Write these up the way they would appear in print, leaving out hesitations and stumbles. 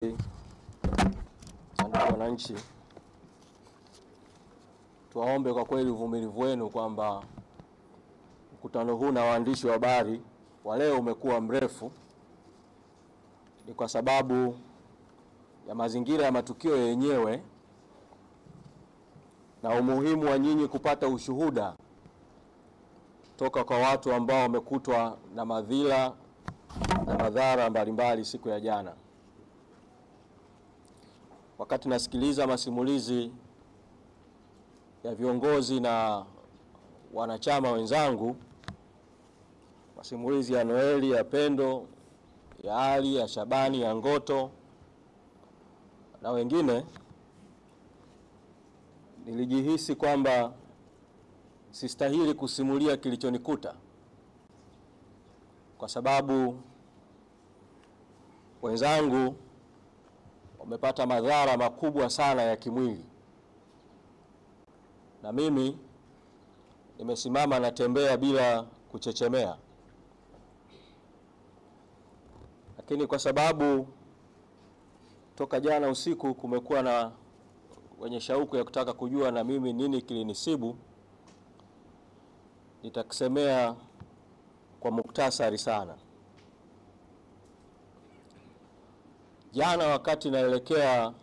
Ndugu wananchi, tuwaombe kwa kweli uvumilivu wenu kwamba mkutano huu na waandishi wa habari wa leo umekuwa mrefu. Ni kwa sababu ya mazingira ya matukio yenyewe na umuhimu wa nyinyi kupata ushuhuda toka kwa watu ambao wamekutwa na madhila na madhara mbalimbali siku ya jana. Wakati nasikiliza masimulizi ya viongozi na wanachama wenzangu, masimulizi ya Noeli, ya Pendo, ya Ali, ya Shabani, ya Ngoto na wengine, nilijihisi kwamba sistahili kusimulia kilichonikuta, kwa sababu wenzangu wamepata madhara makubwa sana ya kimwili, na mimi nimesimama natembea bila kuchechemea. Lakini kwa sababu toka jana usiku kumekuwa na wenye shauku ya kutaka kujua na mimi nini kilinisibu, nitakusemea kwa muktasari sana. Jana wakati naelekea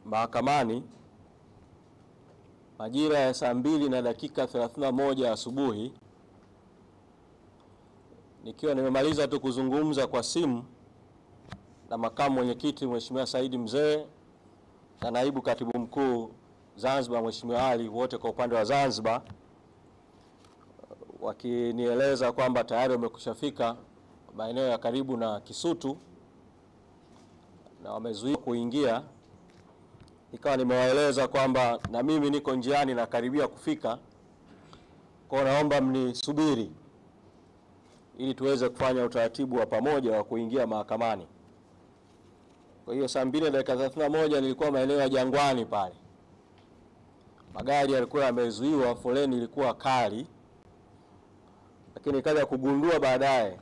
mahakamani majira ya saa 2:31 asubuhi, nikiwa nimemaliza tu kuzungumza kwa simu na makamu mwenyekiti Mheshimiwa Saidi Mzee na naibu katibu mkuu Zanzibar Mheshimiwa Ali, wote kwa upande wa Zanzibar, wakinieleza kwamba tayari wamekushafika maeneo ya karibu na Kisutu na wamezuiwa kuingia, nikawa nimewaeleza kwamba na mimi niko njiani na karibia kufika, kwa naomba mnisubiri ili tuweze kufanya utaratibu wa pamoja wa kuingia mahakamani. Kwa hiyo saa 2:31 nilikuwa maeneo ya Jangwani pale. Magari yalikuwa yamezuiwa, foleni ilikuwa kali, lakini nikaja kugundua baadaye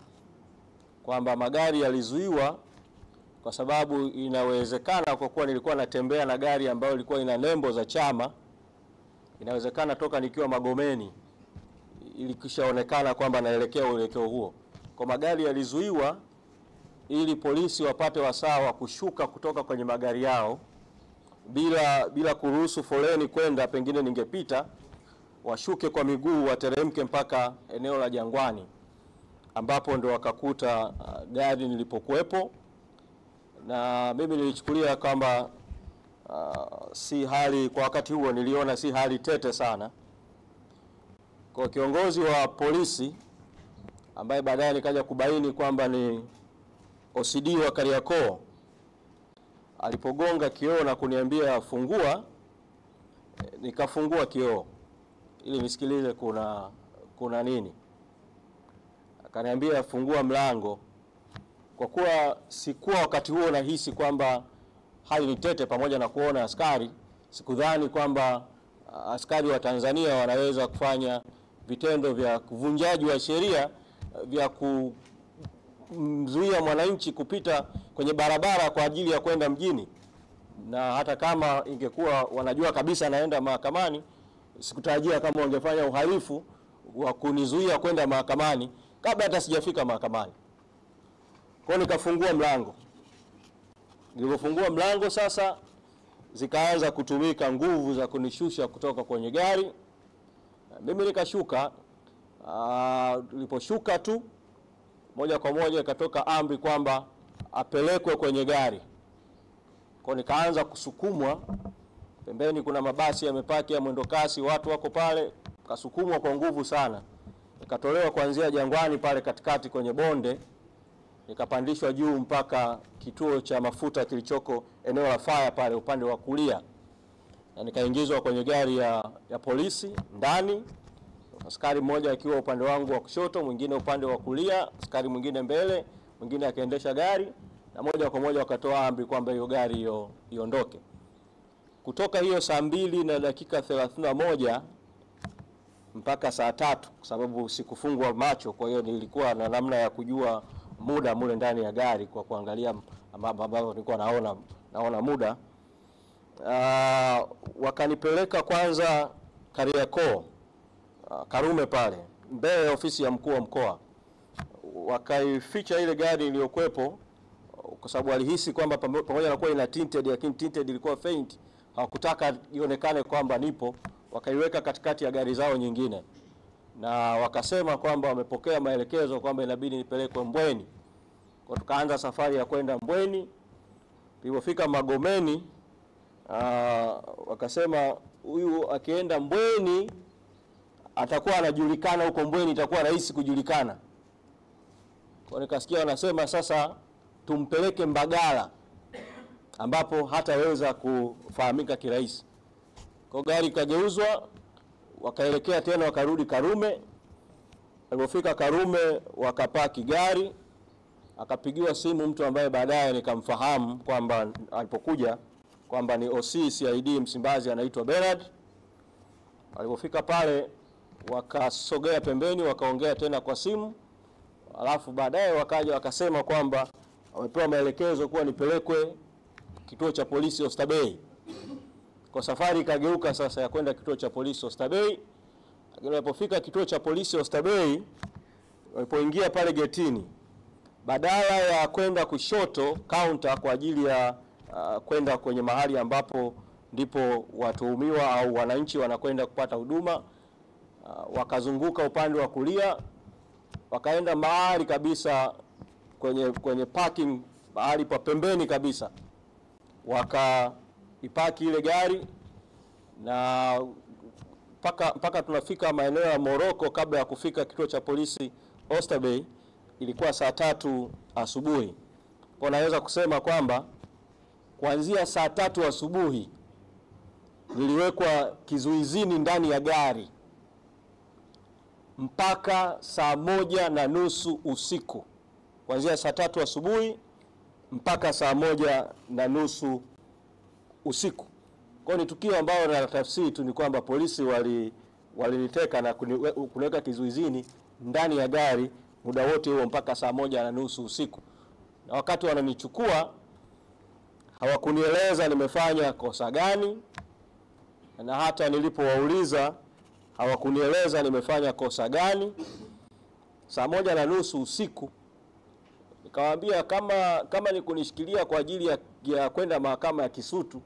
kwamba magari yalizuiwa kwa sababu inawezekana, kwa kuwa nilikuwa natembea na gari ambayo ilikuwa ina nembo za chama, inawezekana toka nikiwa Magomeni ilikishaonekana kwamba naelekea uelekeo huo. Kwa magari yalizuiwa ili polisi wapate wasaa wa kushuka kutoka kwenye magari yao bila kuruhusu foleni kwenda, pengine ningepita, washuke kwa miguu wateremke mpaka eneo la Jangwani, ambapo ndo wakakuta gari nilipokuepo. Na mimi nilichukulia kwamba si hali, kwa wakati huo niliona si hali tete sana. Kwa kiongozi wa polisi ambaye baadaye nikaja kubaini kwamba ni OCD wa Kariakoo, alipogonga kioo na kuniambia fungua, nikafungua kioo ili nisikilize kuna nini. Akaniambia fungua mlango. Kwa kuwa sikuwa wakati huo nahisi kwamba hali ni tete, pamoja na kuona askari, sikudhani kwamba askari wa Tanzania wanaweza kufanya vitendo vya kuvunjaji wa sheria vya kumzuia mwananchi kupita kwenye barabara kwa ajili ya kwenda mjini. Na hata kama ingekuwa wanajua kabisa naenda mahakamani, sikutarajia kama wangefanya uhalifu wa kunizuia kwenda mahakamani kabla hata sijafika mahakamani. Kwa nikafungua mlango. Nilipofungua mlango sasa, zikaanza kutumika nguvu za kunishusha kutoka kwenye gari. Mimi nikashuka. Niliposhuka tu moja kwa moja ikatoka amri kwamba apelekwe kwenye gari. Kwa nikaanza kusukumwa. Pembeni kuna mabasi yamepaki ya mwendo kasi, watu wako pale, kasukumwa kwa nguvu sana. Nikatolewa kuanzia Jangwani pale katikati kwenye bonde, nikapandishwa juu mpaka kituo cha mafuta kilichoko eneo la fire pale upande wa kulia, na nikaingizwa kwenye gari ya polisi ndani, askari mmoja akiwa upande wangu wa kushoto, mwingine upande wa kulia, askari mwingine mbele, mwingine akaendesha gari, na moja kwa moja wakatoa amri kwamba hiyo gari iondoke. Kutoka hiyo saa 2:31 mpaka saa 3, kwa sababu sikufungwa macho, kwa hiyo nilikuwa na namna ya kujua muda mule ndani ya gari kwa kuangalia ambao nilikuwa naona muda. Wakanipeleka kwanza Kariakoo, Karume pale mbele ya ofisi ya mkuu wa mkoa. Wakaificha ile gari iliyokuepo kwa sababu walihisi kwamba pamoja na kuwa ina tinted, lakini tinted ilikuwa faint, hawakutaka ionekane kwamba nipo. Wakaiweka katikati ya gari zao nyingine, na wakasema kwamba wamepokea maelekezo kwamba inabidi nipelekwe Mbweni. Kwa tukaanza safari ya kwenda Mbweni. Tulipofika Magomeni, wakasema huyu akienda Mbweni atakuwa anajulikana huko Mbweni, itakuwa rahisi kujulikana. Kwa nikasikia wanasema sasa tumpeleke Mbagala ambapo hataweza kufahamika kirahisi. Kwa gari kageuzwa, wakaelekea tena wakarudi Karume. Walipofika Karume wakapaki gari, akapigiwa simu mtu ambaye baadaye nikamfahamu kwamba alipokuja kwamba ni OC CID Msimbazi, anaitwa Bernard. Walipofika pale wakasogea pembeni, wakaongea tena kwa simu. Alafu baadaye wakaja wakasema kwamba wamepewa maelekezo kuwa nipelekwe kituo cha polisi Oysterbay. Kwa safari ikageuka sasa ya kwenda kituo cha polisi Oysterbay. Lakini walipofika kituo cha polisi Oysterbay, walipoingia pale getini, badala ya kwenda kushoto counter kwa ajili ya kwenda kwenye mahali ambapo ndipo watuhumiwa au wananchi wanakwenda kupata huduma, wakazunguka upande wa kulia, wakaenda mahali kabisa kwenye parking, mahali pa pembeni kabisa, wakaipaki ile gari. Na mpaka tunafika maeneo ya Moroko, kabla ya kufika kituo cha polisi Oysterbay ilikuwa saa 3 asubuhi. Kwa naweza kusema kwamba kuanzia saa 3 asubuhi niliwekwa kizuizini ndani ya gari mpaka saa 1:30 usiku. Kuanzia saa 3 asubuhi mpaka saa 1:30 usiku. Kwa ni tukio ambalo na tafsiri tu ni kwamba polisi waliniteka na kuniweka kizuizini ndani ya gari muda wote huo mpaka saa 1:30 usiku. Na wakati wananichukua hawakunieleza nimefanya kosa gani, na hata nilipowauliza hawakunieleza nimefanya kosa gani. Saa 1:30 usiku nikawaambia kama ni kunishikilia kwa ajili ya kwenda mahakama ya Kisutu,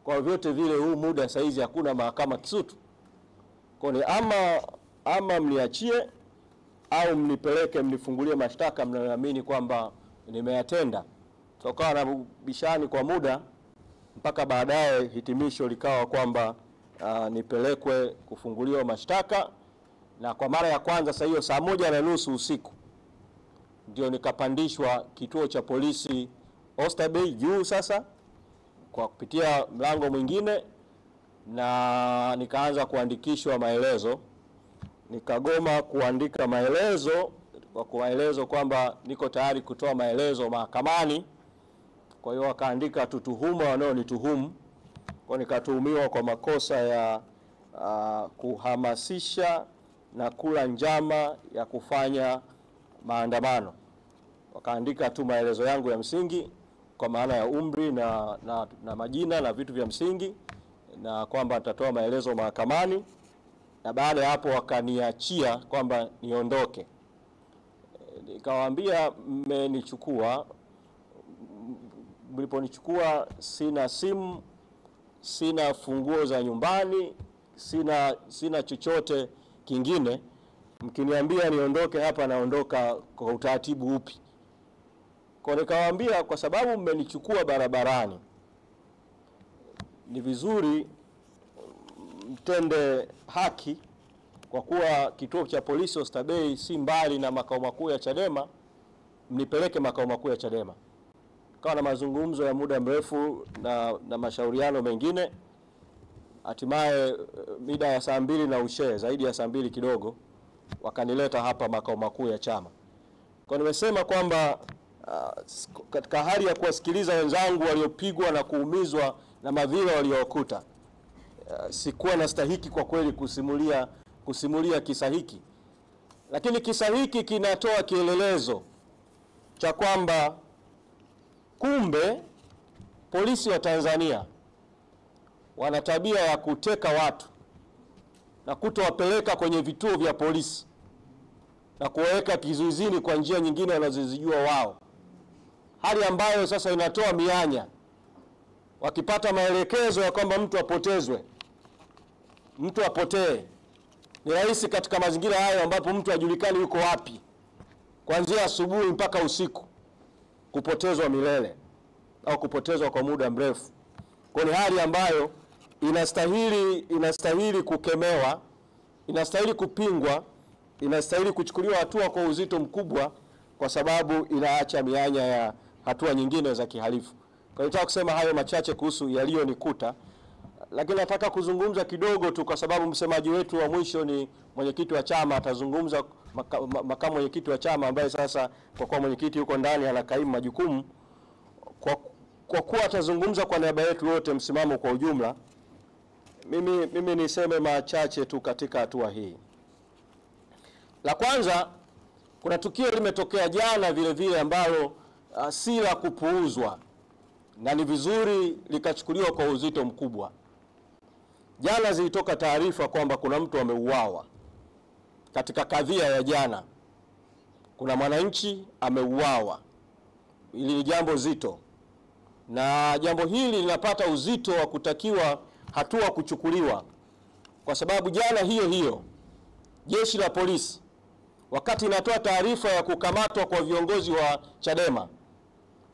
kwa vyote vile huu muda saizi hakuna mahakama Kisutu. Kwa ni ama mniachie au mnipeleke mnifungulie mashtaka mnayoamini kwamba nimeyatenda. Tukawa na bishani kwa muda mpaka baadaye hitimisho likawa kwamba nipelekwe kufunguliwa mashtaka. Na kwa mara ya kwanza sasa hiyo saa 1:30 usiku ndio nikapandishwa kituo cha polisi Oysterbay juu sasa kwa kupitia mlango mwingine, na nikaanza kuandikishwa maelezo. Nikagoma kuandika maelezo kwa kuwaelezo kwamba niko tayari kutoa maelezo mahakamani. Kwa hiyo wakaandika tuhuma wanaonituhumu. Kwa nikatuhumiwa kwa makosa ya kuhamasisha na kula njama ya kufanya maandamano. Wakaandika tu maelezo yangu ya msingi kwa maana ya umri na majina na vitu vya msingi, na kwamba nitatoa maelezo mahakamani. Na baada ya hapo wakaniachia kwamba niondoke. Nikawaambia mmenichukua, mliponichukua sina simu, sina funguo za nyumbani, sina chochote kingine. Mkiniambia niondoke hapa, naondoka kwa utaratibu upi? Kwa nikawaambia kwa sababu mmenichukua barabarani, ni vizuri mtende haki, kwa kuwa kituo cha polisi Oysterbay si mbali na makao makuu ya Chadema, mnipeleke makao makuu ya Chadema. Kawa na mazungumzo ya muda mrefu na mashauriano mengine. Hatimaye mida ya saa 2 na ushe, zaidi ya saa 2 kidogo, wakanileta hapa makao makuu ya chama. Kwa nimesema kwamba katika hali ya kuwasikiliza wenzangu waliopigwa na kuumizwa na madhila waliokuta, sikuwa nastahiki kwa kweli kusimulia kisa hiki. Lakini kisa hiki kinatoa kielelezo cha kwamba Kumbe polisi wa Tanzania wana tabia ya kuteka watu na kutowapeleka kwenye vituo vya polisi na kuwaweka kizuizini kwa njia nyingine wanazozijua wao, hali ambayo sasa inatoa mianya. Wakipata maelekezo ya kwamba mtu apotezwe, mtu apotee, ni rahisi katika mazingira hayo ambapo mtu hajulikani yuko wapi, kuanzia asubuhi mpaka usiku, kupotezwa milele au kupotezwa kwa muda mrefu. Kwa ni hali ambayo inastahili kukemewa, inastahili kupingwa, inastahili kuchukuliwa hatua kwa uzito mkubwa, kwa sababu inaacha mianya ya hatua nyingine za kihalifu. Kwa hiyo nataka kusema hayo machache kuhusu yaliyonikuta, lakini nataka kuzungumza kidogo tu kwa sababu msemaji wetu wa mwisho ni mwenyekiti wa chama. Atazungumza makamu mwenyekiti wa chama ambaye sasa kwa kuwa mwenyekiti yuko ndani anakaimu majukumu. Kwa kuwa atazungumza kwa niaba yetu wote msimamo kwa ujumla, mimi niseme machache tu katika hatua hii. La kwanza, kuna tukio limetokea jana vile vile ambalo si la kupuuzwa na ni vizuri likachukuliwa kwa uzito mkubwa. Jana zilitoka taarifa kwamba kuna mtu ameuawa. Katika kadhia ya jana, kuna mwananchi ameuawa. Hili ni jambo zito, na jambo hili linapata uzito wa kutakiwa hatua kuchukuliwa, kwa sababu jana hiyo jeshi la polisi wakati inatoa taarifa ya kukamatwa kwa viongozi wa Chadema,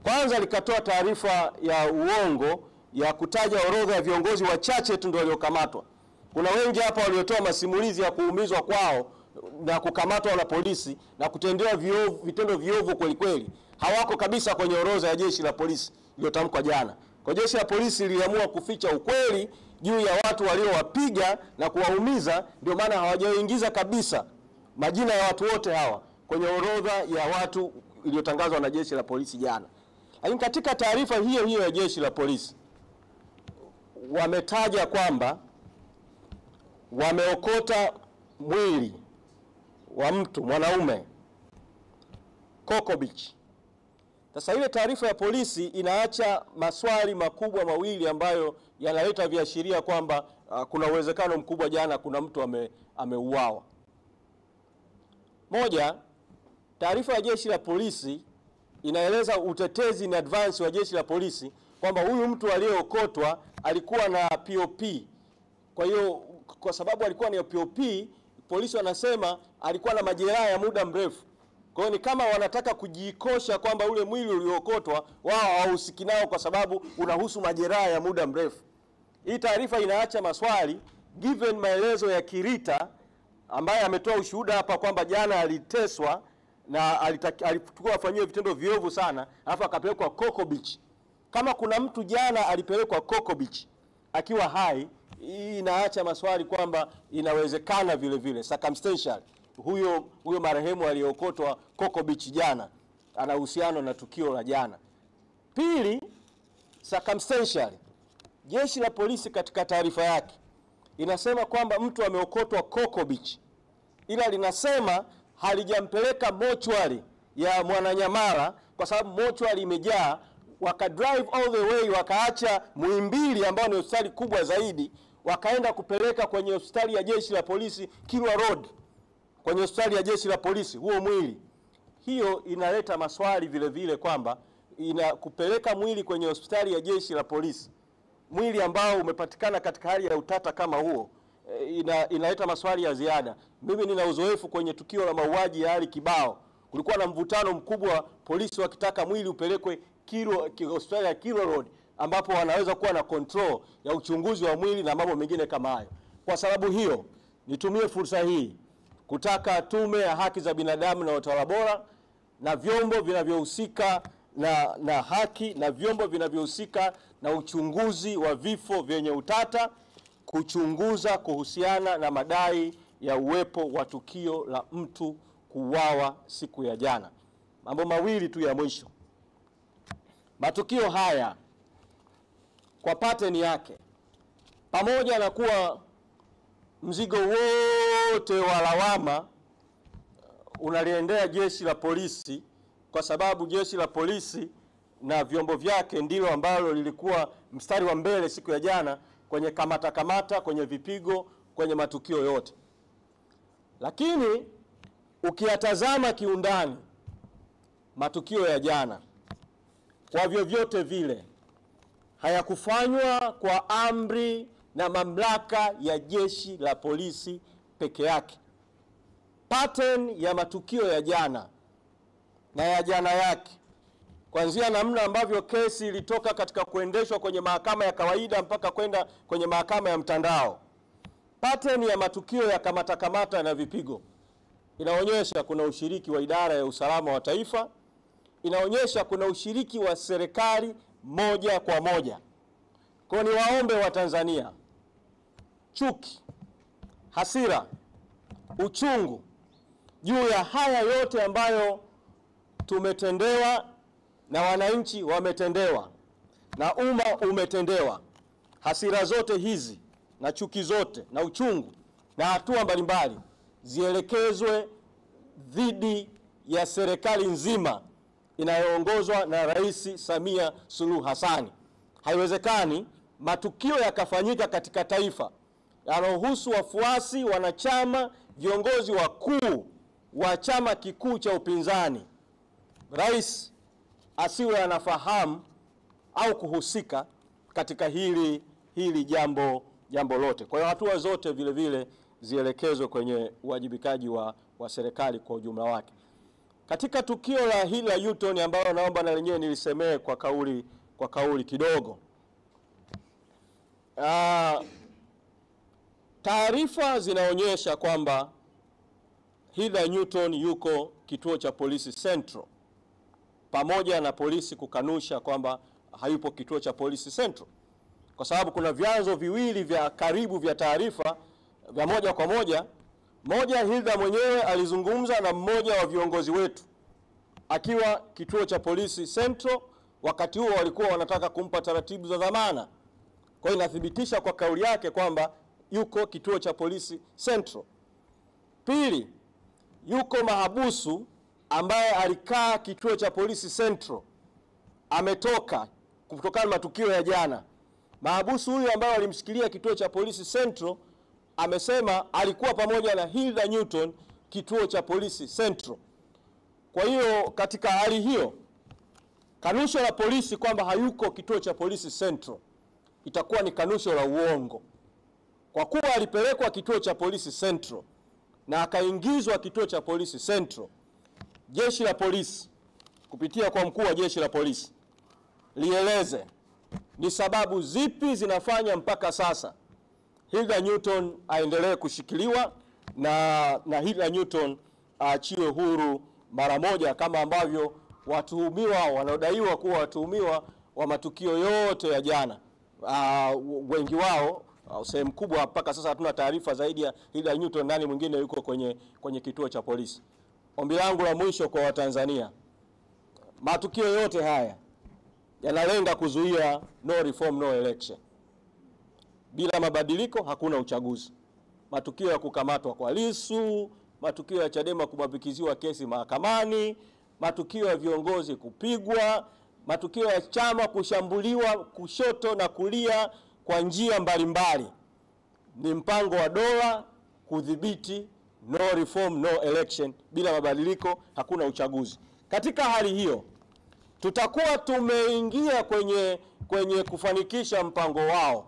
kwanza likatoa taarifa ya uongo ya kutaja orodha ya viongozi wachache tu ndio waliokamatwa. Kuna wengi hapa waliotoa masimulizi ya kuumizwa kwao na kukamatwa na polisi na kutendewa vitendo viovu kweli kweli, hawako kabisa kwenye orodha ya jeshi la polisi iliyotamkwa jana. Kwa jeshi la polisi liliamua kuficha ukweli juu ya watu waliowapiga na kuwaumiza, ndio maana hawajaingiza kabisa majina ya watu wote hawa kwenye orodha ya watu iliyotangazwa na jeshi la polisi jana. Lakini katika taarifa hiyo ya jeshi la polisi wametaja kwamba wameokota mwili wa mtu mwanaume Coco Beach. Sasa ile taarifa ya polisi inaacha maswali makubwa mawili ambayo yanaleta viashiria kwamba kuna uwezekano mkubwa jana kuna mtu ameuawa. Moja, taarifa ya jeshi la polisi inaeleza utetezi in advance wa jeshi la polisi kwamba huyu mtu aliyeokotwa alikuwa na POP. Kwa hiyo kwa sababu alikuwa na POP, polisi wanasema alikuwa na majeraha ya muda mrefu. Kwa hiyo ni kama wanataka kujikosha kwamba ule mwili uliookotwa wao hawahusiki nao kwa sababu unahusu majeraha ya muda mrefu. Hii taarifa inaacha maswali given maelezo ya Kirita ambaye ametoa ushuhuda hapa kwamba jana aliteswa na alikuwa afanyiwe vitendo viovu sana, alafu akapelekwa Coco Beach. Kama kuna mtu jana alipelekwa Coco Beach akiwa hai, hii inaacha maswali kwamba inawezekana vile vile circumstantial huyo marehemu aliyeokotwa Coco Beach jana ana uhusiano na tukio la jana. Pili, circumstantial, jeshi la polisi katika taarifa yake inasema kwamba mtu ameokotwa Coco Beach, ila linasema halijampeleka mochwari ya Mwananyamala kwa sababu mochwari imejaa. Waka drive all the way, wakaacha Muhimbili ambao ni hospitali kubwa zaidi, wakaenda kupeleka kwenye hospitali ya jeshi la polisi Kilwa Road, kwenye hospitali ya jeshi la polisi huo mwili. Hiyo inaleta maswali vile vile kwamba kupeleka mwili kwenye hospitali ya jeshi la polisi, mwili ambao umepatikana katika hali ya utata kama huo, inaleta maswali ya ziada. Mimi nina uzoefu kwenye tukio la mauaji ya Ali Kibao. Kulikuwa na mvutano mkubwa, polisi wakitaka mwili upelekwe hospitali ya Kilwa Road ambapo wanaweza kuwa na control ya uchunguzi wa mwili na mambo mengine kama hayo. Kwa sababu hiyo, nitumie fursa hii kutaka Tume ya Haki za Binadamu na Utawala Bora na vyombo vinavyohusika na haki na vyombo vinavyohusika na uchunguzi wa vifo vyenye utata kuchunguza kuhusiana na madai ya uwepo wa tukio la mtu kuuawa siku ya jana. Mambo mawili tu ya mwisho. Matukio haya kwa pattern yake, pamoja na kuwa mzigo wote wa lawama unaliendea jeshi la polisi, kwa sababu jeshi la polisi na vyombo vyake ndilo ambalo lilikuwa mstari wa mbele siku ya jana kwenye kamata, kwenye vipigo, kwenye matukio yote. Lakini ukiyatazama kiundani matukio ya jana, kwa vyovyote vile hayakufanywa kwa amri na mamlaka ya jeshi la polisi peke yake. Pattern ya matukio ya jana na ya jana yake, kuanzia namna ambavyo kesi ilitoka katika kuendeshwa kwenye mahakama ya kawaida mpaka kwenda kwenye mahakama ya mtandao, pattern ya matukio ya kamata na vipigo inaonyesha kuna ushiriki wa idara ya usalama wa taifa, inaonyesha kuna ushiriki wa serikali moja kwa moja. Kwa ni waombe wa Tanzania, chuki, hasira, uchungu juu ya haya yote ambayo tumetendewa na wananchi wametendewa na umma umetendewa, hasira zote hizi na chuki zote na uchungu na hatua mbalimbali zielekezwe dhidi ya serikali nzima inayoongozwa na Rais Samia Suluhu Hassan. Haiwezekani matukio yakafanyika katika taifa yanayohusu wafuasi, wanachama, viongozi wakuu wa chama kikuu cha upinzani, rais asiwe anafahamu au kuhusika katika hili jambo lote. Kwa hiyo hatua zote vile vile zielekezwe kwenye uwajibikaji wa serikali kwa ujumla wake. Katika tukio la hili la U-turn ambalo naomba na lenyewe nilisemee kwa kauli kidogo. Taarifa zinaonyesha kwamba Hilda Newton yuko kituo cha polisi Central, pamoja na polisi kukanusha kwamba hayupo kituo cha polisi Central, kwa sababu kuna vyanzo viwili vya karibu vya taarifa vya moja kwa moja. Moja, Hilda mwenyewe alizungumza na mmoja wa viongozi wetu akiwa kituo cha polisi Central, wakati huo walikuwa wanataka kumpa taratibu za dhamana. Kwa hiyo inathibitisha kwa kauli yake kwamba yuko kituo cha polisi Central. Pili, yuko mahabusu ambaye alikaa kituo cha polisi Central, ametoka kutokana na matukio ya jana. Mahabusu huyu ambaye alimshikilia kituo cha polisi Central amesema alikuwa pamoja na Hilda Newton kituo cha polisi Central. Kwa hiyo katika hali hiyo, kanusho la polisi kwamba hayuko kituo cha polisi Central itakuwa ni kanusho la uongo. Kwa kuwa alipelekwa kituo cha polisi Central na akaingizwa kituo cha polisi Central, jeshi la polisi kupitia kwa mkuu wa jeshi la polisi lieleze ni sababu zipi zinafanya mpaka sasa Hilda Newton aendelee kushikiliwa na Hilda Newton aachiwe huru mara moja, kama ambavyo watuhumiwa wanaodaiwa kuwa watuhumiwa wa matukio yote ya jana, wengi wao au sehemu kubwa mpaka sasa hatuna taarifa zaidi ya Hilda Newton nani mwingine yuko kwenye kituo cha polisi. Ombi langu la mwisho kwa Watanzania, matukio yote haya yanalenga kuzuia no reform no election. Bila mabadiliko hakuna uchaguzi. Matukio ya kukamatwa kwa Lissu, matukio ya Chadema kubabikiziwa kesi mahakamani, matukio ya viongozi kupigwa, matukio ya chama kushambuliwa kushoto na kulia kwa njia mbalimbali, ni mpango wa dola kudhibiti no reform no election. Bila mabadiliko hakuna uchaguzi. Katika hali hiyo tutakuwa tumeingia kwenye kufanikisha mpango wao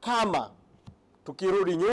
kama tukirudi nyuma